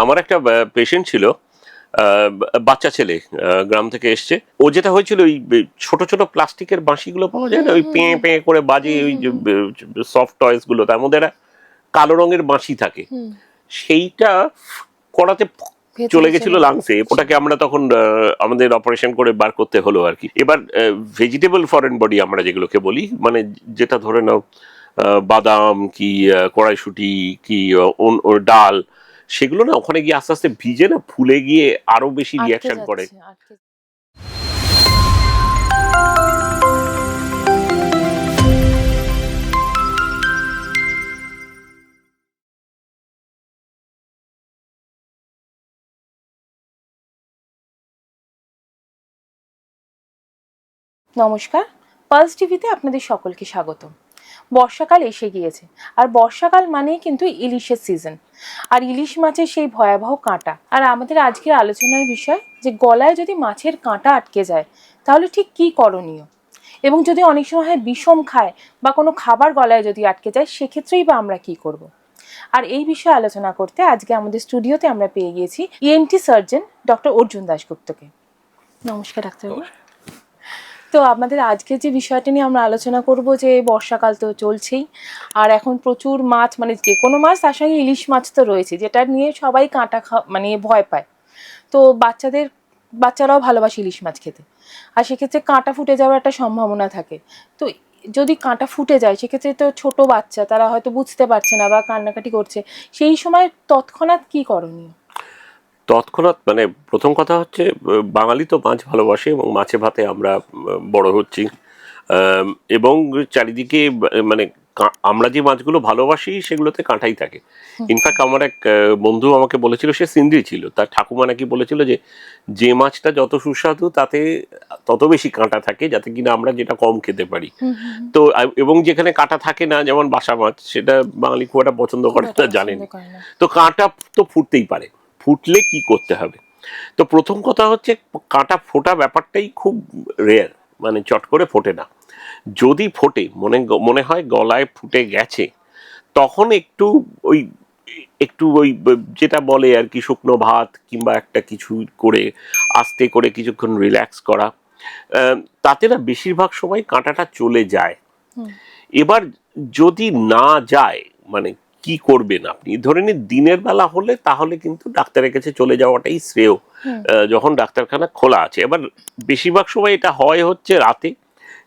আমার একটা পেশেন্ট ছিল, বাচ্চা ছেলে, গ্রাম থেকে এসছে। ও যেটা হয়েছিল, ওই ছোট ছোট প্লাস্টিকের বাঁশিগুলো পাওয়া যায় না, ওই পেঁ পেঁ করে বাজে, ওই সফট টয়েস গুলো, তার মধ্যে একটা কালো রঙের বাঁশি থাকে, সেইটা করাতে চলে গেছিল লাংসে। ওটাকে আমরা তখন আমাদের অপারেশন করে বার করতে হলো আর কি। এবার ভেজিটেবল ফরেন বডি আমরা যেগুলোকে বলি, মানে যেটা ধরে নাও বাদাম কি কড়াইশুটি কি ডাল, সেগুলো না ওখানে গিয়ে আস্তে আস্তে ভিজে না ফুলে গিয়ে আরো বেশি রিয়াকশন করে। নমস্কার, পালস টিভিতে আপনাদের সকলকে স্বাগত। বর্ষাকাল এসে গিয়েছে, আর বর্ষাকাল মানেই কিন্তু ইলিশের সিজন, আর ইলিশ মাছের সেই ভয়াবহ কাঁটা। আর আমাদের আজকের আলোচনার বিষয় যে গলায় যদি মাছের কাঁটা আটকে যায় তাহলে ঠিক কী করণীয়, এবং যদি অনেক সময় হয় বিষম খায় বা কোনো খাবার গলায় যদি আটকে যায় সেক্ষেত্রেই বা আমরা কী করব। আর এই বিষয়ে আলোচনা করতে আজকে আমাদের স্টুডিওতে আমরা পেয়ে গিয়েছি ইএনটি সার্জন ডক্টর অর্জুন দাশগুপ্তকে। নমস্কার ডাক্তারবাবু। তো আমাদের আজকে যে বিষয়টা নিয়ে আমরা আলোচনা করব, যে বর্ষাকাল তো চলছেই, আর এখন প্রচুর মাছ, মানে যে কোনো মাছ, তার সঙ্গে ইলিশ মাছ তো রয়েছে, যেটা নিয়ে সবাই কাঁটা মানে ভয় পায়। তো বাচ্চারাও ভালোবাসে ইলিশ মাছ খেতে, আর সেক্ষেত্রে কাঁটা ফুটে যাওয়ার একটা সম্ভাবনা থাকে। তো যদি কাঁটা ফুটে যায় সেক্ষেত্রে তো ছোট বাচ্চা, তারা হয়তো বুঝতে পারছে না বা কান্নাকাটি করছে, সেই সময় তৎক্ষণাৎ কি করণীয়? তৎক্ষণাৎ মানে প্রথম কথা হচ্ছে, বাঙালি তো মাছ ভালোবাসে এবং মাছে ভাতে আমরা বড় হচ্ছি, এবং চারিদিকে মানে আমরা যে মাছগুলো ভালোবাসি সেগুলোতে কাঁটাই থাকে। ইনফ্যাক্ট আমার এক বন্ধু আমাকে বলেছিল, সে সিন্ধি ছিল, তার ঠাকুমা নাকি বলেছিল যে যে মাছটা যত সুস্বাদু তাতে তত বেশি কাঁটা থাকে, যাতে কিনা আমরা যেটা কম খেতে পারি। তো এবং যেখানে কাঁটা থাকে না, যেমন বাসা মাছ, সেটা বাঙালি খুব একটা পছন্দ করে না, জানেন। তো কাঁটা তো ফুটতেই পারে, ফুটলে কি করতে হবে? তো প্রথম কথা হচ্ছে, কাঁটা ফোটা ব্যাপারটাই খুব রেয়ার, মানে চট করে ফোটে না। যদি ফোটে, মনে হয় গলায় ফুটে গেছে, তখন একটু ওই যেটা বলে আর কি, শুকনো ভাত কিংবা একটা কিছু করে আস্তে করে কিছুক্ষণ রিল্যাক্স করা, তাতে না বেশিরভাগ সময় কাঁটাটা চলে যায়। এবার যদি না যায়, মানে কি করবেন আপনি? ধরে নিন দিনের বেলা হলে তাহলে কিন্তু ডাক্তারের কাছে চলে যাওয়াটাই শ্রেয়, যখন ডাক্তারখানা খোলা আছে। এবার বেশিরভাগ সময় এটা হয় হচ্ছে রাতে,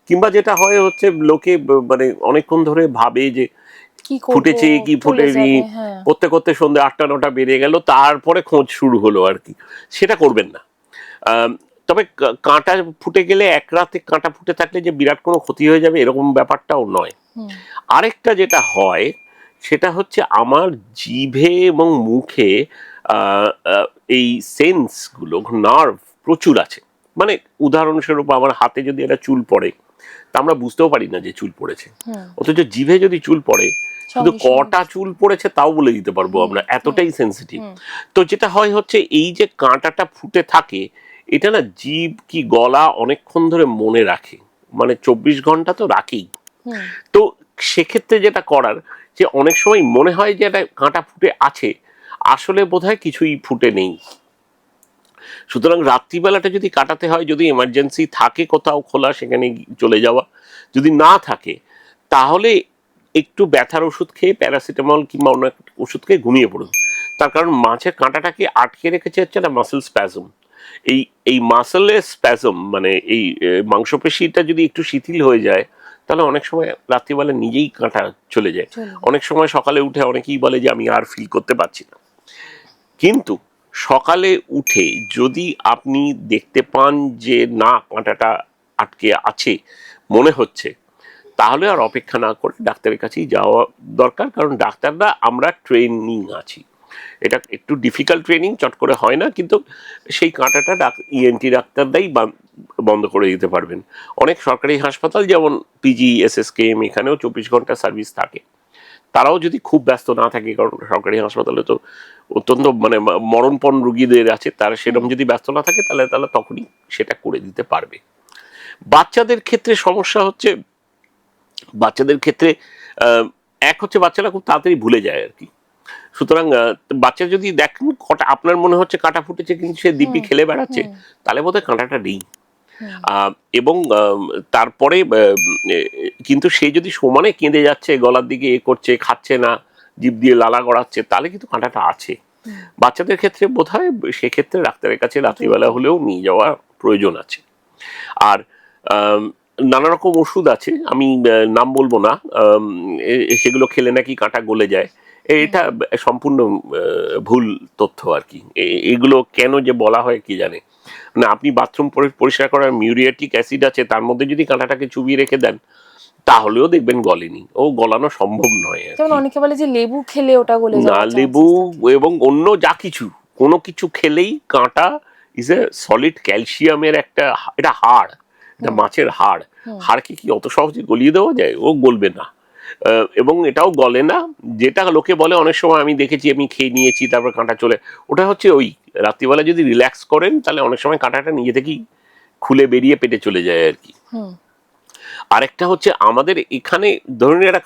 কিংবা যেটা হয় হচ্ছে লোকে মানে অনেকক্ষণ ধরে ভাবে যে ফুটেছে কি ফুটেনি, করতে করতে সন্ধ্যে 8টা 9টা বেরিয়ে গেল, তারপরে খোঁজ শুরু হলো আর কি। সেটা করবেন না। তবে কাঁটা ফুটে গেলে, এক রাতে কাঁটা ফুটে থাকলে যে বিরাট কোনো ক্ষতি হয়ে যাবে এরকম ব্যাপারটাও নয়। আরেকটা যেটা হয় সেটা হচ্ছে, আমার জিভে এবং মুখে এই সেন্সগুলো, নার্ভ প্রচুর আছে। মানে উদাহরণস্বরূপ, আমার হাতে যদি একটা চুল পড়ে, তা আমরা বুঝতেও পারি না যে চুল পড়েছে, অথচ জিভে যদি চুল পড়ে, শুধু কটা চুল পড়েছে তাও বলে দিতে পারবো আমরা, এতটাই সেন্সিটিভ। তো যেটা হয় হচ্ছে, এই যে কাঁটাটা ফুটে থাকে, এটা না জিভ কি গলা অনেকক্ষণ ধরে মনে রাখে, মানে 24 ঘন্টা তো রাখেই। তো সেক্ষেত্রে যেটা করার, যে অনেক সময় মনে হয় যে একটা কাঁটা ফুটে আছে, আসলে বোধহয় কিছুই ফুটে নেই। সুতরাং রাত্রিবেলাটা যদি কাটাতে হয়, যদি এমার্জেন্সি থাকে কোথাও খোলা, সেখানে চলে যাওয়া। যদি না থাকে তাহলে একটু ব্যথার ওষুধ খেয়ে, প্যারাসিটামল কিংবা অন্য একটা ওষুধ খেয়ে ঘুমিয়ে পড়ুন। তার কারণ মাছের কাঁটাটাকে আটকে রেখেছে হচ্ছে একটা মাসেল স্প্যাজম। এই মাসেলের স্প্যাজম, মানে এই মাংসপেশিটা যদি একটু শিথিল হয়ে যায়, তাহলে অনেক সময় রাত্রিবেলা নিজেই কাঁটা চলে যায়। অনেক সময় সকালে উঠে অনেকেই বলে যে আমি আর ফিল করতে পারছি না। কিন্তু সকালে উঠে যদি আপনি দেখতে পান যে না, কাঁটাটা আটকে আছে মনে হচ্ছে, তাহলে আর অপেক্ষা না করে ডাক্তারের কাছেই যাওয়া দরকার। কারণ ডাক্তাররা আমরা ট্রেনিং আছি, এটা একটু ডিফিকাল্ট ট্রেনিং, চট করে হয় না, কিন্তু সেই কাঁটাটা ইএনটি ডাক্তাররাই বন্ধ করে দিতে পারবেন। অনেক সরকারি হাসপাতাল, যেমন PGSSKM, এখানেও 24 ঘন্টা সার্ভিস থাকে। তারাও যদি খুব ব্যস্ত না থাকে, কারণ সরকারি হাসপাতালে তো অত্যন্ত মানে মরণপণ রুগীদের আছে, তারা সেরকম যদি ব্যস্ত না থাকে, তাহলে তখনই সেটা করে দিতে পারবে। বাচ্চাদের ক্ষেত্রে সমস্যা হচ্ছে, বাচ্চাদের ক্ষেত্রে এক হচ্ছে বাচ্চারা খুব তাড়াতাড়ি ভুলে যায় আর কি। সুতরাং বাচ্চা যদি দেখেন কটা আপনার মনে হচ্ছে কাঁটা ফুটেছে কিন্তু সে দিব্যি খেলে বেড়াচ্ছে, তাহলে বোধহয় কাঁটাটা নেই। এবং তারপরে কিন্তু সে যদি সমানে কেঁদে যাচ্ছে, গলার দিকে এ করছে, খাচ্ছে না, জিভ দিয়ে লালা গড়াচ্ছে, তাহলে কিন্তু কাঁটাটা আছে। বাচ্চাদের ক্ষেত্রে বোধহয় সেক্ষেত্রে ডাক্তারের কাছে রাত্রিবেলা হলেও নিয়ে যাওয়ার প্রয়োজন আছে। আর নানা রকম ওষুধ আছে, আমি নাম বলবো না, সেগুলো খেলে নাকি কাঁটা গলে যায়। এটা সম্পূর্ণ ভুল তথ্য আর কি। এগুলো কেন যে বলা হয় কি জানে না। আপনি বাথরুম পরিষ্কার করার মিউরিয়াটিক অ্যাসিড আছে, তার মধ্যে যদি কাঁটাটাকে চুবিয়ে রেখে দেন তাহলেও দেখবেন গলেনি, ও গলানো সম্ভব নয়। যেমন অনেকে বলে যে লেবু খেলে ওটা গলে না, লেবু এবং অন্য যা কিছু, কোনো কিছু খেলেই কাঁটা ইজ এ সলিড ক্যালসিয়ামের একটা, এটা হাড়, এটা মাছের হাড়। হাড়কে কি অত সহজে গলিয়ে দেওয়া যায়? ও গলবে না। এবং এটাও গলে না। যেটা লোকে বলে অনেক সময়, আমি দেখেছি, আমি খেয়ে নিয়েছি তারপর কাঁটা চলে, ওটা হচ্ছে ওই রাত্রিবেলা যদি রিল্যাক্স করেন তাহলে অনেক সময় কাঁটাটা নিজে থেকেই খুলে বেরিয়ে পেটে চলে যায় আর কি। আরেকটা হচ্ছে আমাদের এখানে ধরুন একটা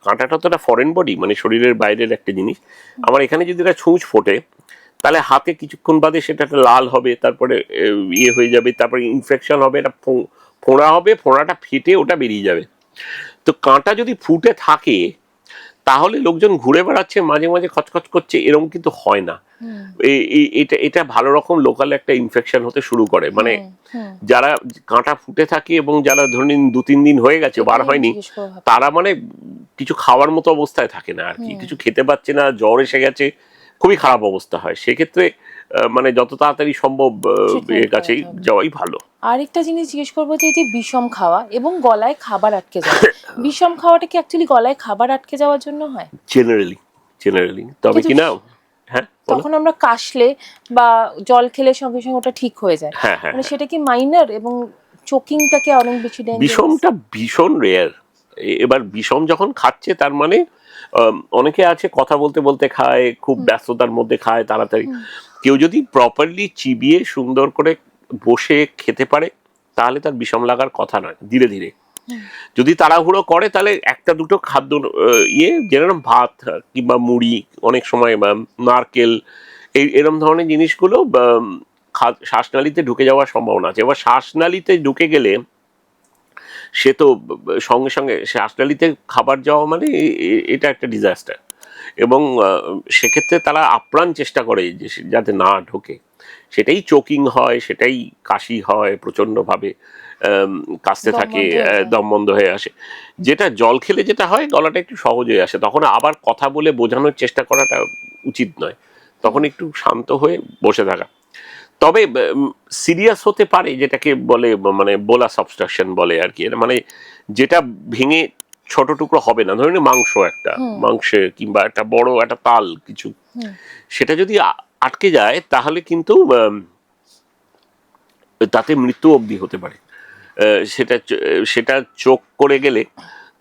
কাঁটাটা তো একটা ফরেন বডি, মানে শরীরের বাইরের একটা জিনিস। আমার এখানে যদি একটা ছুঁচ ফোটে, তাহলে হাতে কিছুক্ষণ বাদে সেটা একটা লাল হবে, তারপরে ইয়ে হয়ে যাবে, তারপরে ইনফেকশন হবে, একটা ফোঁড়া হবে, ফোঁড়াটা ফেটে ওটা বেরিয়ে যাবে। তো কাঁটা যদি ফুটে থাকে তাহলে লোকজন ঘুরে বেড়াচ্ছে, মাঝে মাঝে খচখচ করছে, এরকম কিন্তু হয় না। এটা ভালো রকম লোকাল একটা ইনফেকশন হতে শুরু করে। মানে যারা কাঁটা ফুটে থাকে এবং যারা ধরুন 2-3 দিন হয়ে গেছে বার হয়নি, তারা মানে কিছু খাওয়ার মতো অবস্থায় থাকে না আর কি, কিছু খেতে পাচ্ছে না, জ্বর এসে গেছে, খুবই খারাপ অবস্থা হয়। সেক্ষেত্রে মানে যত তাড়াতাড়ি সম্ভব এর কাছে যাওয়াই ভালো। আরেকটা জিনিস জিজ্ঞেস করবো যে বিষম খাওয়া এবং গলায় খাবার আটকে যাওয়া, বিষম খাওয়াটা কি অ্যাকচুয়ালি গলায় খাবার আটকে যাওয়ার জন্য হয়? জেনারেলি তবে কি না, হ্যাঁ, তখন আমরা কাশলে বা জল খেলে সঙ্গে সঙ্গে ওটা ঠিক হয়ে যায়, মানে সেটা কি মাইনর, এবং চোকিংটাকে অনেক বেশি ডেঞ্জারাস? বিষমটা ভীষণ রেয়ার। এবার বিষম যখন খাচ্ছে তার মানে অনেকে আছে কথা বলতে বলতে খায়, খুব ব্যস্ততার মধ্যে খায় তাড়াতাড়ি। কেউ যদি প্রপারলি চিবিয়ে সুন্দর করে বসে খেতে পারে তাহলে তার বিষম লাগার কথা নয়। ধীরে ধীরে যদি তাড়াহুড়ো করে তাহলে একটা দুটো খাদ্য যেরকম ভাত কিংবা মুড়ি, অনেক সময় নারকেল, এরকম ধরনের জিনিসগুলো শ্বাসনালীতে ঢুকে যাওয়ার সম্ভাবনা আছে। এবার শ্বাসনালীতে ঢুকে গেলে সে তো সঙ্গে সঙ্গে শ্বাসনালীতে খাবার যাওয়া মানে এটা একটা ডিজাস্টার। এবং সেক্ষেত্রে তারা আপ্রাণ চেষ্টা করে যে যাতে না ঢোকে। সেটাই চোকিং হয়, সেটাই কাশি হয় প্রচণ্ডভাবে, কাশতে থাকে, দম বন্ধ হয়ে আসে। যেটা জল খেলে যেটা হয়, গলাটা একটু সহজ হয়ে আসে, তখন আবার কথা বলে বোঝানোর চেষ্টা করাটা উচিত নয়, তখন একটু শান্ত হয়ে বসে থাকা। তবে সিরিয়াস হতে পারে, যেটাকে বলে মানে বোলাস অবস্ট্রাকশন বলে আর কি, মানে যেটা ভেঙে ছোট টুকরো হবে না, ধরুন মাংসের কিংবা একটা বড় একটা তাল কিছু, সেটা যদি আটকে যায় তাহলে কিন্তু তাতে মৃত্যু অবধি হতে পারে। সেটা চোখ করে গেলে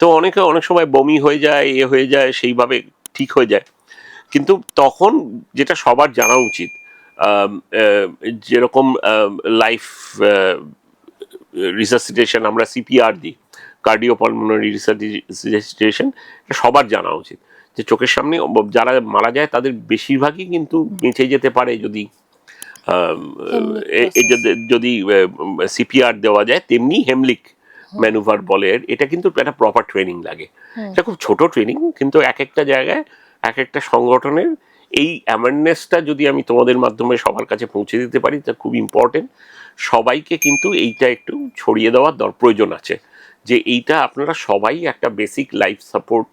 তো অনেক সময় বমি হয়ে যায়, হয়ে যায়, সেইভাবে ঠিক হয়ে যায়। কিন্তু তখন যেটা সবার জানা উচিত, যেরকম লাইফ রিসাসিটেশন আমরা সিপিআর দিই, কার্ডিওপালমোনারি রিসাসিটেশন, সবার জানা উচিত যে চোখের সামনে যারা মারা যায় তাদের বেশিরভাগই কিন্তু বেঁচে যেতে পারে যদি যদি সিপিআর দেওয়া যায়। তেমনি হেমলিক ম্যানুভার বলে, এটা কিন্তু একটা প্রপার ট্রেনিং লাগে। এটা খুব ছোট ট্রেনিং, কিন্তু এক একটা জায়গায় এক একটা সংগঠনের এই অ্যাওয়ারনেসটা যদি আমি তোমাদের মাধ্যমে সবার কাছে পৌঁছে দিতে পারি তা খুব ইম্পর্টেন্ট। সবাইকে কিন্তু এইটা একটু ছড়িয়ে দেওয়ার প্রয়োজন আছে যে এইটা আপনারা সবাই একটা বেসিক লাইফ সাপোর্ট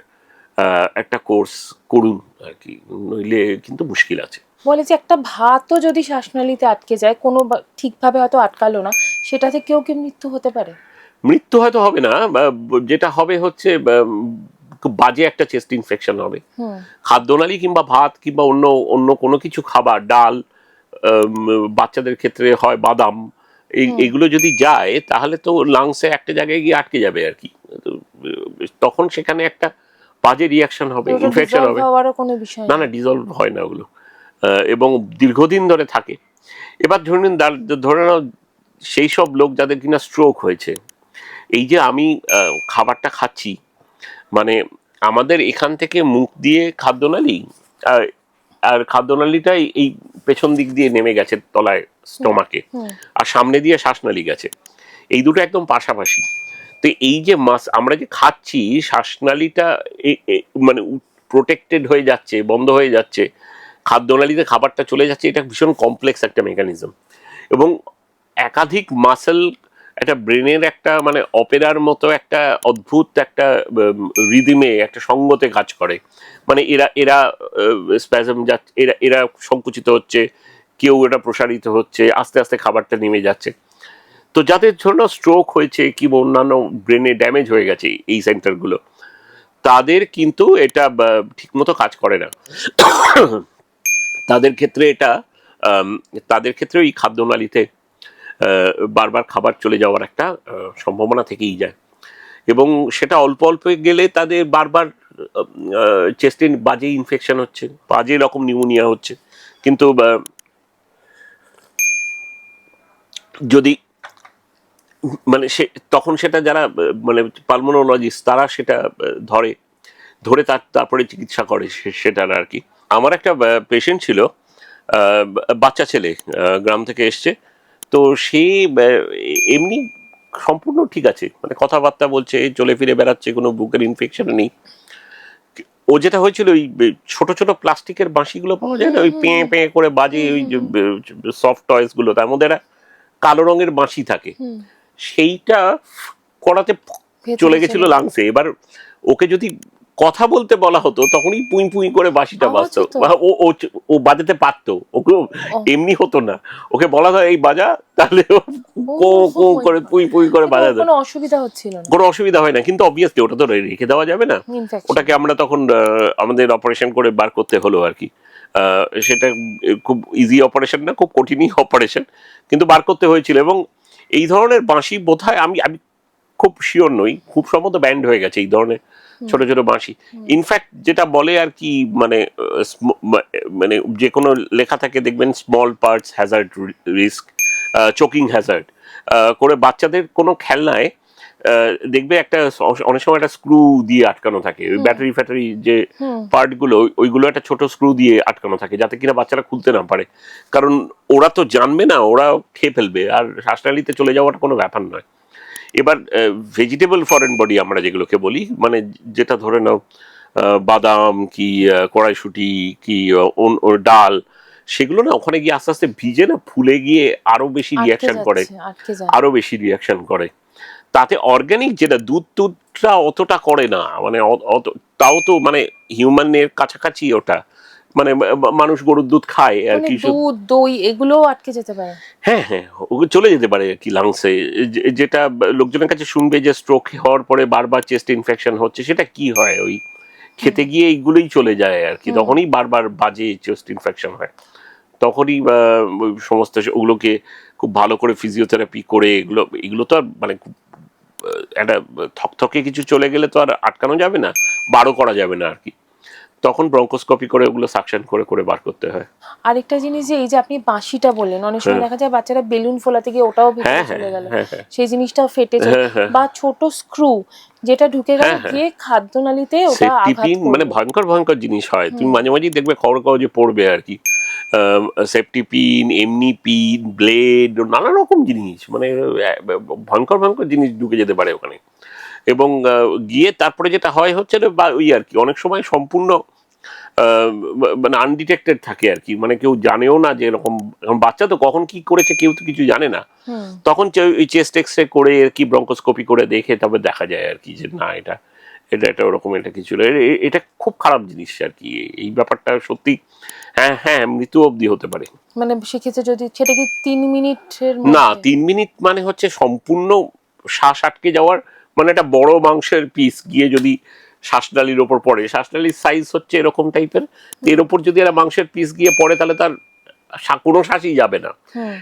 একটা কোর্স করুন আর কি, নইলে কিন্তু মুশকিল আছে। বলে যে একটা ভাতও যদি শ্বাসনালীতে আটকে যায়, কোনো ঠিকভাবে হয়তো আটকালো না, সেটা থেকেও কি মৃত্যু হতে পারে? মৃত্যু হয়তো হবে না, যেটা হবে হচ্ছে বাজে একটা চেস্ট ইনফেকশন হবে। খাদ্যনালী কিংবা ভাত কিংবা অন্য কোনো কিছু খাবার, ডাল, বাচ্চাদের ক্ষেত্রে হয় বাদাম, এইগুলো যদি যায় তাহলে তো লাংসে একটা জায়গায় গিয়ে আটকে যাবে আর কি। তখন সেখানে একটা বাজে রিয়াকশন হবে, ইনফেকশন হবে। না, ডিজলভ হয় না ওগুলো, এবং দীর্ঘদিন ধরে থাকে। এবার ধরে নাও সেই সব লোক যাদের কিনা স্ট্রোক হয়েছে, এই যে আমি খাবারটা খাচ্ছি, মানে আমাদের এখান থেকে মুখ দিয়ে খাদ্যনালী আর খাদ্যনালীটা এই পেছন দিক দিয়ে নেমে গেছে তলায় স্টমাকে, আর সামনে দিয়ে শ্বাসনালী গেছে, এই দুটো একদম পাশাপাশি। তো এই যে আমরা যে খাচ্ছি, শ্বাসনালীটা মানে প্রোটেক্টেড হয়ে যাচ্ছে, বন্ধ হয়ে যাচ্ছে, খাদ্যনালীতে খাবারটা চলে যাচ্ছে, এটা ভীষণ কমপ্লেক্স একটা মেকানিজম। এবং একাধিক মাসেল একটা ব্রেনের একটা মানে অপেরার মতো একটা অদ্ভুত একটা রিদিমে একটা সঙ্গতে কাজ করে। মানে এরা এরা স্প্যাজম যাচ্ছে, এরা সংকুচিত হচ্ছে, কেউ এটা প্রসারিত হচ্ছে, আস্তে আস্তে খাবারটা নেমে যাচ্ছে। তো যাদের জন্য স্ট্রোক হয়েছে কিংবা অন্যান্য ব্রেনে ড্যামেজ হয়ে গেছে এই সেন্টারগুলো, তাদের কিন্তু এটা ঠিকমতো কাজ করে না। তাদের ক্ষেত্রে এটা তাদের ক্ষেত্রে ওই খাদ্যনালীতে বারবার খাবার চলে যাওয়ার একটা সম্ভাবনা থেকেই যায়। এবং সেটা অল্প অল্প গেলে তাদের বারবার চেস্টে বাজে ইনফেকশন হচ্ছে, বাজে রকম নিউমোনিয়া হচ্ছে। কিন্তু যদি মানে তখন সেটা যারা মানে পালমোনোলজিস্ট তারা সেটা ধরে তারপরে চিকিৎসা করে সেটার আর কি। আমার একটা পেশেন্ট ছিল, বাচ্চা ছেলে, গ্রাম থেকে এসছে। তো সে এমনি সম্পূর্ণ ঠিক আছে, মানে কথাবার্তা বলছে, চলে ফিরে বেড়াচ্ছে, কোনো বুকের ইনফেকশন নেই। ও যেটা হয়েছিল, ওই ছোট ছোট প্লাস্টিকের বাঁশিগুলো পাওয়া যায় না, ওই পেঁ পেঁ করে বাজে, ওই সফট টয়েস গুলো, তার মধ্যে একটা কালো রঙের বাঁশি থাকে, সেইটা করাতে চলে গেছিল লাংসে। এবার ওকে যদি কথা বলতে বলা হতো তখনই পুই পুই করে বাঁশিটা বাজতো, ও বাজাতে পারতো, ওকে এমনি হতো না। ওকে বলা হয় এই বাজা, তাহলে কো কো করে পুই পুই করে বাজাতো, কোনো অসুবিধা হচ্ছিল না, কোনো অসুবিধা হয় না। কিন্তু অবভিয়াসলি ওটা তো রেখে দেওয়া যাবে না, ওটাকে আমরা তখন আমাদের অপারেশন করে বার করতে হলো আর কি। সেটা খুব ইজি অপারেশন না, খুব কঠিনই অপারেশন, কিন্তু বার করতে হয়েছিল। এবং এই ধরনের বাঁশি বোধহয় আমি খুব শিওর নই, খুব সম্ভবত ব্যান্ড হয়ে গেছে এই ধরনের ছোট ছোট বাঁশি। ইনফ্যাক্ট যেটা বলে আর কি, মানে মানে যে কোনো লেখা থাকে দেখবেন, small parts hazard risk, choking hazard করে বাচ্চাদের কোনো খেলনায় দেখবে একটা অনেক সময় একটা স্ক্রু দিয়ে আটকানো থাকে, ওই ব্যাটারি ফ্যাটারি যে পার্ট গুলো, ওইগুলো একটা ছোট স্ক্রু দিয়ে আটকানো থাকে, যাতে কিনা বাচ্চারা খুলতে না পারে। কারণ ওরা তো জানবে না, ওরা খেয়ে ফেলবে, আর শ্বাসনালীতে চলে যাওয়াটা কোনো ব্যাপার নয়। এবার ভেজিটেবল ফরেন বডি আমরা যেগুলোকে বলি, মানে যেটা ধরে নাও বাদাম কি কড়াইশুটি কি ডাল, সেগুলো না ওখানে গিয়ে আস্তে আস্তে ভিজে না ফুলে গিয়ে আরো বেশি রিয়াকশন করে, আরো বেশি রিয়াকশন করে। তাতে অর্গানিক যেটা দুধটা অতটা করে না, মানে তাও তো মানে হিউম্যানের কাছাকাছি ওটা, মানে মানুষ গরুর দুধ খায় আর কি, দুধ দই এগুলো আটকে যেতে পারে। হ্যাঁ হ্যাঁ, ওগুলো চলে যেতে পারে আর কি লাংসে। যেটা লোকজনের কাছে শুনবে যে স্ট্রোক হওয়ার পরে বারবার চেস্ট ইনফেকশন হচ্ছে, সেটা কি হয়, ওই খেতে গিয়ে এইগুলোই চলে যায় আর কি, তখনই বারবার বাজে চেস্ট ইনফেকশন হয়। তখনই সমস্ত ওগুলোকে খুব ভালো করে ফিজিওথেরাপি করে, এগুলো তো আর মানে একটা থকথকে কিছু চলে গেলে তো আর আটকানো যাবে না, বারো করা যাবে না আর কি, তখন ব্রঙ্কোস্কোপি করে ওগুলো সাকশন করে করে বার করতে হয়। আরেকটা জিনিস যে এই যে আপনি বাঁশিটা বললেন, অনেক সময় দেখা যায় বাচ্চারা বেলুন ফোলাতে গিয়ে ওটাও ভিতরে চলে গেল, সেই জিনিসটাও ফেটে যায়, বা ছোট স্ক্রু যেটা ঢুকে গেল গিয়ে খাদ্যনালীতে ওটা আঘাত করবে, মানে ভয়ঙ্কর ভয়ঙ্কর জিনিস হয়। তুমি মাঝে মাঝে দেখবে খবর কাগজে পড়বে আর কি, সেফটি পিন, এমনি পিন, ব্লেড, নানা রকম জিনিস, মানে ভয়ঙ্কর ভয়ঙ্কর জিনিস ঢুকে যেতে পারে ওখানে। এবং গিয়ে তারপরে যেটা হয় হচ্ছে বা ওই আর কি, অনেক সময় সম্পূর্ণ মানে আনডিটেক্টেড থাকে আর কি, মানে কেউ জানেও না যে এরকম, বাচ্চা তো কখন কি করেছে কেউ তো কিছু জানে না, তখন ওই চেস্ট এক্সরে করে আর কি, ব্রঙ্কোস্কোপি করে দেখে তবে দেখা যায় আর কি যে না এটা এটা ওরকম, এটা কিছু, এটা খুব খারাপ জিনিস আর কি, এই ব্যাপারটা সত্যি। হ্যাঁ হ্যাঁ, মৃত্যু অবধি হতে পারে। মানে সেক্ষেত্রে যদি সেটা কি 3 মিনিটের না, 3 মিনিট মানে হচ্ছে সম্পূর্ণ শ্বাস আটকে যাওয়ার, মানে একটা বড় মাংসের পিস গিয়ে যদি শ্বাসনালীর ওপর পড়ে, শ্বাসনালীর সাইজ হচ্ছে এরকম টাইপের, এর ওপর যদি একটা মাংসের পিস গিয়ে পড়ে তাহলে তার কোনো শ্বাসই যাবে না।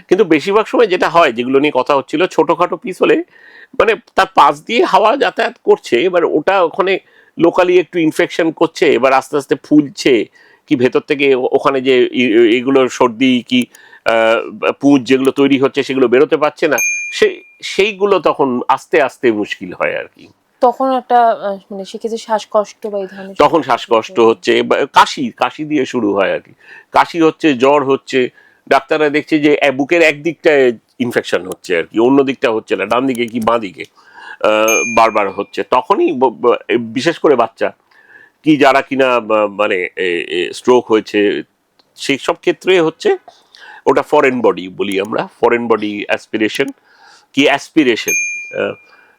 কিন্তু বেশিরভাগ সময় যেটা হয়, যেগুলো নিয়ে কথা হচ্ছিল, ছোটখাটো পিস হলে মানে তার পাশ দিয়ে হাওয়া যাতায়াত করছে, এবার ওটা ওখানে লোকালি একটু ইনফেকশন করছে, এবার আস্তে আস্তে ফুলছে কি ভেতর থেকে, ওখানে যে এগুলো সর্দি কি পুঁজ যেগুলো তৈরি হচ্ছে সেগুলো বেরোতে পারছে না, সেইগুলো তখন আস্তে আস্তে মুশকিল হয় আর কি। তখন একটা মানে সেক্ষেত্রে শ্বাসকষ্ট বা এই ধরনের তখন শ্বাসকষ্ট হচ্ছে, কাশি দিয়ে শুরু হয় আর কি। কাশি হচ্ছে, জ্বর হচ্ছে, ডাক্তাররা দেখছে যে বুকের একদিকটায় ইনফেকশন হচ্ছে আর কি, অন্য দিকটা হচ্ছে না, ডান দিকে কি বাঁ দিকে বারবার হচ্ছে। তখনই বিশেষ করে বাচ্চা কি যারা কিনা মানে স্ট্রোক হয়েছে সেই সব ক্ষেত্রে হচ্ছে ওটা ফরেন বডি বলি আমরা, ফরেন বডি অ্যাসপিরেশন কি অ্যাসপিরেশন,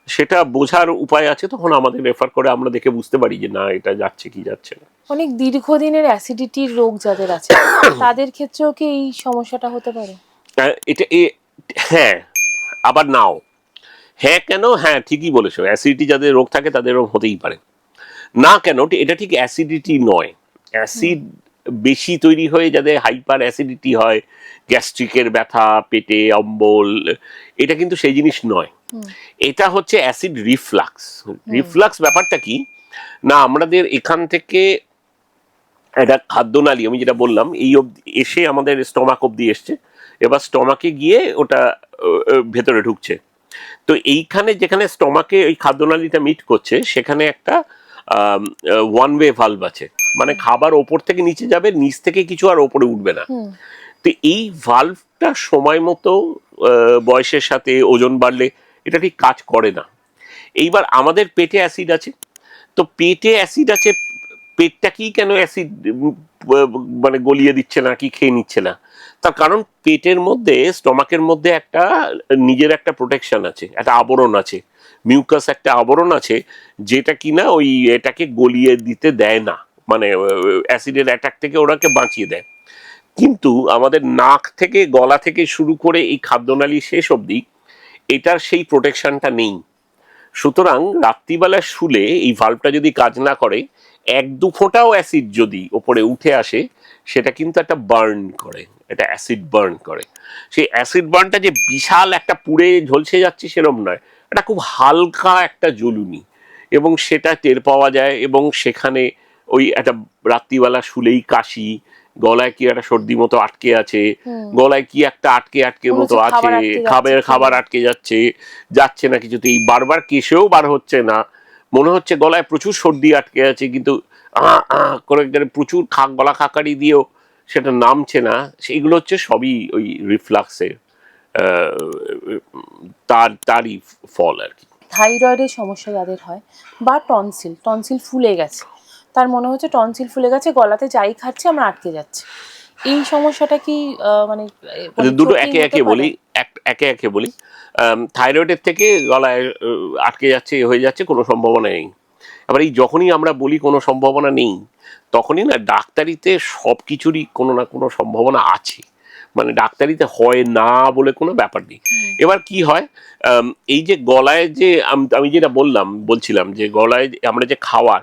সেটা বোঝার উপায় আছে, তখন আমাদের রেফার করে, আমরা দেখে বুঝতে পারি যে না এটা যাচ্ছে কি যাচ্ছে না। অনেক দীর্ঘদিনের অ্যাসিডিটির রোগ যাদের আছে তাদের ক্ষেত্রেও কি এই সমস্যাটা হতে পারে? এটা হ্যাঁ, আবার নাও। হ্যাঁ কেন? হ্যাঁ ঠিকই বলেছো, অ্যাসিডিটি যাদের রোগ থাকে তাদের রোগ হতেই পারে। না কেন, এটা ঠিক অ্যাসিডিটি নয়। অ্যাসিড বেশি তৈরি হয়ে যাদের হাইপার অ্যাসিডিটি হয়, গ্যাস্ট্রিকের ব্যথা, পেটে অম্বল, এটা কিন্তু সেই জিনিস নয়। এটা হচ্ছে অ্যাসিড রিফ্লাক্স। রিফ্লাক্স ব্যাপারটা কি না, আমাদের এখান থেকে একটা খাদ্যনালী, আমি যেটা বললাম, এই অবধি এসে আমাদের স্টমাক অবধি এসছে, এবার স্টমাকে গিয়ে ওটা ভেতরে ঢুকছে। তো এইখানে যেখানে স্টমাকে ওই খাদ্যনালীটা মিট করছে সেখানে একটা ওয়ান ওয়ে ভালভ আছে, মানে খাবার ওপর থেকে নিচে যাবে, নিচ থেকে কিছু আর ওপরে উঠবে না। তো এই ভালভটা সময় মতো বয়সের সাথে ওজন বাড়লে এটা ঠিক কাজ করে না। এইবার আমাদের পেটে অ্যাসিড আছে, তো পেটে অ্যাসিড আছে, পেটটা কি কেন অ্যাসিড মানে গলিয়ে দিচ্ছে না কি খেয়ে নিচ্ছে না, তার কারণ পেটের মধ্যে, স্টমাকের মধ্যে একটা নিজের একটা প্রোটেকশন আছে, একটা আবরণ আছে, মিউকাস একটা আবরণ আছে, যেটা কিনা ওই এটাকে গলিয়ে দিতে দেয় না, মানে অ্যাসিডের অ্যাটাক থেকে ওরাকে বাঁচিয়ে দেয়। কিন্তু আমাদের নাক থেকে, গলা থেকে শুরু করে এই খাদ্যনালী শেষ অবধি এটার সেই প্রোটেকশনটা নেই। সুতরাং রাত্রিবেলা শুলে এই ভাল্বটা যদি কাজ না করে, এক দু ফোঁটাও অ্যাসিড যদি ওপরে উঠে আসে, সেটা কিন্তু একটা বার্ন করে, এটা অ্যাসিড বার্ন করে। সেই অ্যাসিড বার্নটা যে বিশাল একটা পুড়ে ঝলসে যাচ্ছে সেরকম নয়, এটা খুব হালকা একটা জ্বলুনি, এবং সেটা টের পাওয়া যায়। এবং সেখানে ওই একটা রাত্রিবেলা শুলেই কাশি, গলায় কি একটা সর্দি মতো আটকে আছে, গলায় কি একটা আটকে আটকে মতো আছে, খাবার আটকে যাচ্ছে, যাচ্ছে না কিছুতেই, বারবার কেশেও বার হচ্ছে না, মনে হচ্ছে গলায় প্রচুর সর্দি আটকে আছে, কিন্তু করে প্রচুর গলা খাকারি দিয়েও সেটা নামছে না, সেইগুলো হচ্ছে সবই ওই রিফ্লাক্সের তারই ফল আর কি। থাইরয়েডের সমস্যা যাদের হয়, বা টনসিল ফুলে গেছে, তার মনে হচ্ছে টনসিল ফুলে গেছে, গলাতে যাই খাচ্ছে আমার আটকে যাচ্ছে, এই সমস্যাটা কি মানে দুটো একে একে বলি। থাইরয়েডের থেকে গলায় আটকে যাচ্ছে, হয়ে যাচ্ছে, কোনো সম্ভাবনা নেই। এবার এই যখনই আমরা বলি কোনো সম্ভাবনা নেই, তখনই না ডাক্তারিতে সব কিছুরই কোনো না কোনো সম্ভাবনা আছে, মানে ডাক্তারিতে হয় না বলে কোনো ব্যাপার নেই। এবার কি হয়, এই যে গলায় যে আমি যেটা বলছিলাম যে গলায় আমরা যে খাওয়ার,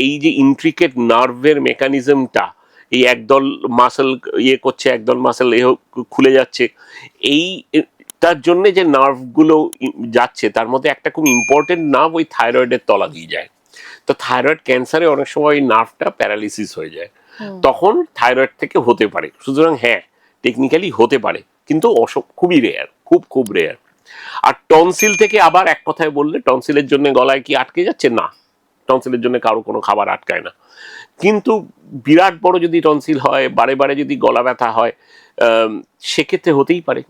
এই যে ইন্ট্রিকেট নার্ভের মেকানিজমটা, এই একদল মাসেল ইয়ে করছে, একদল মাসেল খুলে যাচ্ছে, এই তার জন্য যে নার্ভগুলো যাচ্ছে, তার মধ্যে একটা খুব ইম্পর্টেন্ট নার্ভ ওই থাইরয়েডের তলা দিয়ে যায়। তো থাইরয়েড ক্যান্সারে অনেক সময় ওই নার্ভটা প্যারালিসিস হয়ে যায়, তখন থাইরয়েড থেকে হতে পারে। সুতরাং হ্যাঁ, টেকনিক্যালি হতে পারে, কিন্তু খুবই রেয়ার, খুব রেয়ার। আর টনসিল থেকে আবার এক কথায় বললে, টনসিলের জন্য গলায় কি আটকে যাচ্ছে? না, টনসিলের জন্য কারো কোনো খাবার আটকায় না। কিন্তু বিরাট বড় যদি টনসিল হয়, বারে বারে যদি গলা ব্যথা হয়, সেক্ষেত্রে হতেই পারে,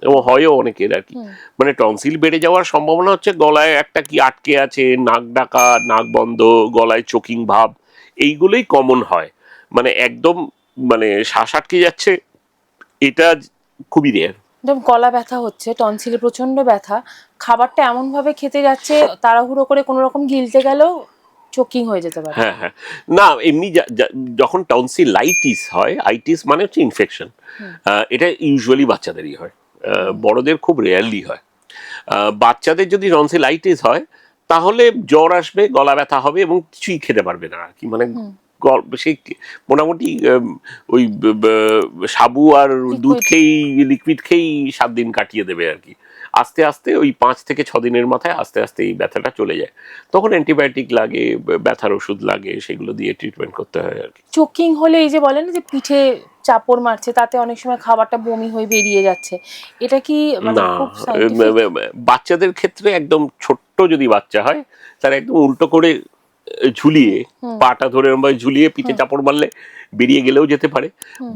এবং হয়ও অনেকের আর কি। মানে টনসিল বেড়ে যাওয়ার সম্ভাবনা হচ্ছে গলায় একটা কি আটকে আছে, নাক ডাকা, নাক বন্ধ, গলায় চোকিং ভাব, এইগুলোই কমন হয়। মানে একদম মানে শ্বাস আটকে যাচ্ছে, এটা খুবই রেয়ার। গলা ব্যথা হচ্ছে, টনসিলে প্রচন্ড ব্যথা, খাবারটা এমন ভাবে খেতে যাচ্ছে, তাড়াহুড়ো করে কোনো রকম গিলতে গেলেও চোকিং হয়ে যেতে পারে। হ্যাঁ, না এমনি যখন টনসিলাইটিস হয়, আইটিস মানে হচ্ছে ইনফেকশন, এটা ইউজুয়ালি বাচ্চাদেরই হয়, বড়দের খুব রেয়ারলি হয়। বাচ্চাদের যদি টনসিলাইটিস হয়, তাহলে জ্বর আসবে, গলা ব্যথা হবে, এবং কিছুই খেতে পারবে না আর কি, মানে সেই মোটামুটি ওই সাবু আর দুধ খেয়েই, লিকুইড খেয়েই 7 দিন কাটিয়ে দেবে আর কি। আস্তে আস্তে ওই 5 থেকে 6 দিনের মাথায় আস্তে আস্তে এই ব্যথাটা চলে যায়, তখন অ্যান্টিবায়োটিক লাগে, ব্যথার ওষুধ লাগে, সেগুলো দিয়ে ট্রিটমেন্ট করতে হয় আর কি। চোকিং হলে এই যে বলেন যে পিঠে চাপড় মারছে, তাতে অনেক সময় খাবারটা বমি হয়ে বেরিয়ে যাচ্ছে, এটা কি মানে খুব বাচ্চাদের ক্ষেত্রে একদম ছোট্ট ছোট্ট যদি বাচ্চা হয় তার একদম উল্টো করে ঝুলিয়ে পাটা ধরে এরকম ভাবে ঝুলিয়ে পিঠে চাপড় মারলে বেরিয়ে গেলেও যেতে পারে।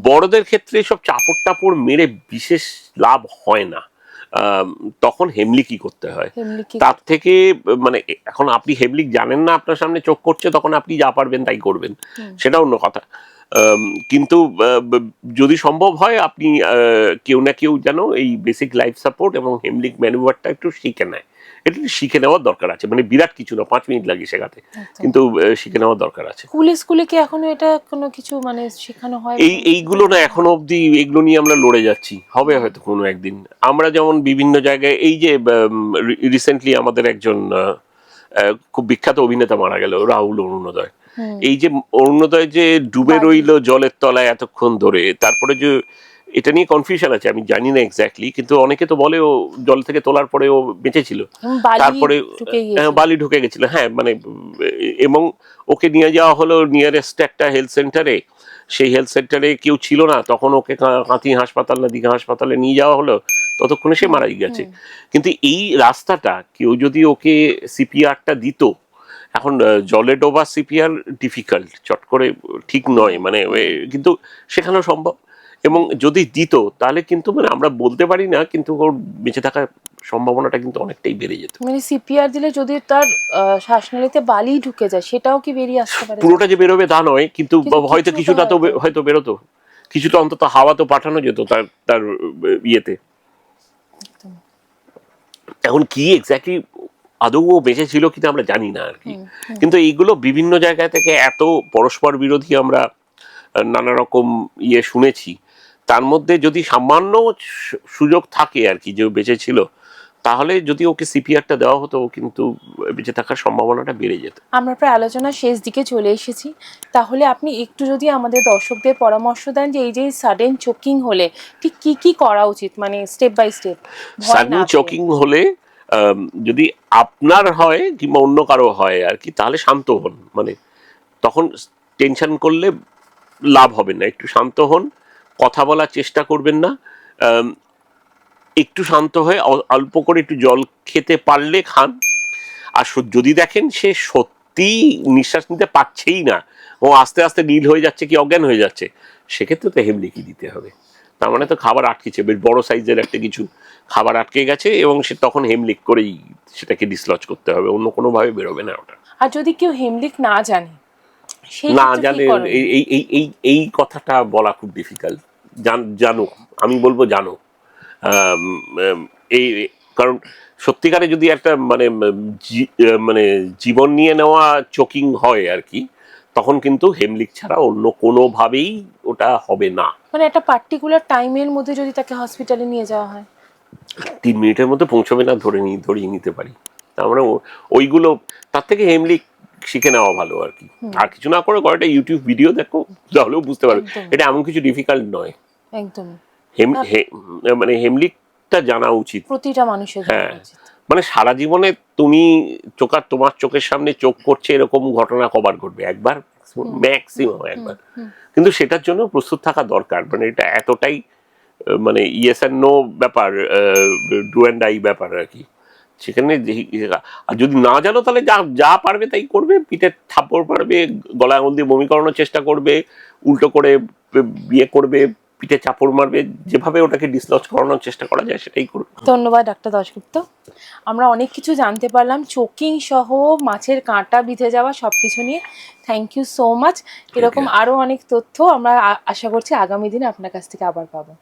বড়দের ক্ষেত্রে সব চাপড় টাপড় মেরে বিশেষ লাভ হয় না, তখন হেমলিকই করতে হয়। হেমলিকই তার থেকে মানে এখন আপনি হেমলিক জানেন না, আপনার সামনে চোখ করছে, তখন আপনি যা পারবেন তাই করবেন, সেটা অন্য কথা। কিন্তু যদি সম্ভব হয় আপনি কেউ না কেউ যেন এই বেসিক লাইফ সাপোর্ট এবং হেমলিক ম্যানুভারটা একটু শিখে নেয়। এটা শিখে নেওয়ার দরকার আছে, মানে বিরাট কিছু না, 5 মিনিট লাগে শেখাতে, কিন্তু শিখে নেওয়ার দরকার আছে। স্কুলে কি এখনো এটা কোনো কিছু মানে শেখানো হয়? এইগুলো না এখনো অবধি এগুলো নিয়ে আমরা লড়ে যাচ্ছি, হবে হয়তো কোনো একদিন। আমরা যেমন বিভিন্ন জায়গায়, এই যে রিসেন্টলি আমাদের একজন খুব বিখ্যাত অভিনেতা মারা গেল, রাহুল অরুণোদয়। এই যে অরুণোদয় যে ডুবে রইল জলের তলায় এতক্ষণ ধরে, তারপরে যে এটা নিয়ে কনফিউশন আছে, আমি জানি না এক্স্যাক্টলি, কিন্তু অনেকে তো বলে ও জল থেকে তোলার পরে ও বেঁচে ছিল, তারপরে বালি ঢুকে গেছিল, হ্যাঁ মানে, এবং ওকে নিয়ে যাওয়া হলো নিয়ারেস্ট একটা হেলথ সেন্টারে। সেই হেলথ সেন্টারে কেউ ছিল না, তখন ওকে কাঁথি হাসপাতাল না দীঘা হাসপাতালে নিয়ে যাওয়া হলো, ততক্ষণে সে মারাই গেছে। কিন্তু এই রাস্তাটা কেউ যদি ওকে সিপিআরটা দিত, এখন জলে ডোবা সিপিআর ডিফিকাল্ট, চট করে ঠিক নয় মানে, কিন্তু শেখানো সম্ভব। এবং যদি দিত তাহলে কিন্তু মানে আমরা বলতে পারি না, কিন্তু ওর বেঁচে থাকার সম্ভাবনাটা কিন্তু অনেকটাই বেড়ে যেত। মানে সিপিআর দিলে যদি তার শ্বাসনালীতে বালি ঢুকে যায়, সেটাও কি বেরিয়ে আসতে পারে? পুরোটা যে বেরোবে তা নয়, কিন্তু হয়তো কিছুটা তো হয়তো বেরোতো, কিছুটা অন্তত হাওয়া তো পাঠানো যেত তার তার ইয়েতে। এখন কি এক্স্যাক্টলি আদৌ ও বেঁচে ছিল কিনা আমরা জানি না আর কি। কিন্তু এইগুলো বিভিন্ন জায়গা থেকে এত পরস্পর বিরোধী আমরা নানা রকম ইয়ে শুনেছি, তার মধ্যে যদি সামান্য সুযোগ থাকে আর কি যে বেঁচে ছিল, তাহলে যদি ওকে সিপিআরটা দেওয়া হতো কিন্তু বেঁচে থাকার সম্ভাবনাটা বেড়ে যেত। আমরা প্রায় আলোচনার শেষ দিকে চলে এসেছি, তাহলে আপনি একটু যদি আমাদের দর্শকদের পরামর্শ দেন যে এই যে সাডেন চোকিং হলে ঠিক কি কি করা উচিত, মানে স্টেপ বাই স্টেপ। সাডেন চোকিং হলে যদি আপনার হয় কিংবা অন্য কারো হয় আর কি, তাহলে শান্ত হন, মানে তখন টেনশন করলে লাভ হবে না, একটু শান্ত হন, কথা বলার চেষ্টা করবেন না, একটু শান্ত হয়ে অল্প করে একটু জল খেতে পারলে খান। আর যদি দেখেন সে সত্যি নিঃশ্বাস নিতে পারছেই না, ও আস্তে আস্তে নীল হয়ে যাচ্ছে কি অজ্ঞান হয়ে যাচ্ছে, সেক্ষেত্রে তো হেমলিকি দিতে হবে। তার মানে তো খাবার আটকেছে, বেশ বড় সাইজের একটা কিছু খাবার আটকে গেছে, এবং সে তখন হেমলিক করেই সেটাকে ডিসলজ করতে হবে, অন্য কোনো ভাবে বেরোবে না ওটা। আর যদি কেউ হেমলিক না জানে, না জানে, এই কথাটা বলা খুব ডিফিকাল্ট। জানো, আমি বলবো জানো, এই কারণ সত্যিকারে যদি একটা মানে মানে জীবন নিয়ে নেওয়া চোকিং হয় আর কি, তখন কিন্তু হেমলিক ছাড়া অন্য কোনোভাবেই ওটা হবে না। মানে একটা পার্টিকুলার টাইমের মধ্যে যদি তাকে হসপিটালে নিয়ে যাওয়া হয়, 3 মিনিটের মধ্যে পৌঁছবে না ধরিয়ে নিতে পারি। তার মানে ওইগুলো, তার থেকে হেমলিক শিখে নেওয়া ভালো আর কি। আর কিছু না করে কয়েকটা ইউটিউব ভিডিও দেখো, তাহলেও বুঝতে পারবে এটা এমন কিছু ডিফিকাল্ট নয়। একদম মানে হেমলিকটা জানা উচিত প্রতিটা মানুষের। হ্যাঁ, মানে সারা জীবনে তুমি তোমার চোখের সামনে চোখ করছে এরকম ঘটনা কবার ঘটবে? একবার, ম্যাক্সিমাম একবার। কিন্তু সেটার জন্য প্রস্তুত থাকা দরকার, মানে এটা এতটাই মানে ইয়েস এন্ড নো ব্যাপার, ডু অ্যান্ড ডাই ব্যাপার আর কি। সেখানে আর যদি না জানো তাহলে যা পারবে তাই করবে, পিঠে থাপ্পড় পারবে, গলায় আঙুল দিয়ে বমি করানোর চেষ্টা করবে, উল্টো করে বিয়ে করবে, পিঠে চাপড় মারবে, যেভাবে ওটাকে ডিসলজ করানোর চেষ্টা করা যায় সেটাই করবে। ধন্যবাদ ডাক্তার দাশগুপ্ত, আমরা অনেক কিছু জানতে পারলাম চোকিং সহ মাছের কাঁটা বিঁধে যাওয়া সবকিছু নিয়ে। Thank you so much. এরকম আরো অনেক তথ্য আমরা আশা করছি আগামী দিনে আপনার কাছ থেকে আবার পাবো।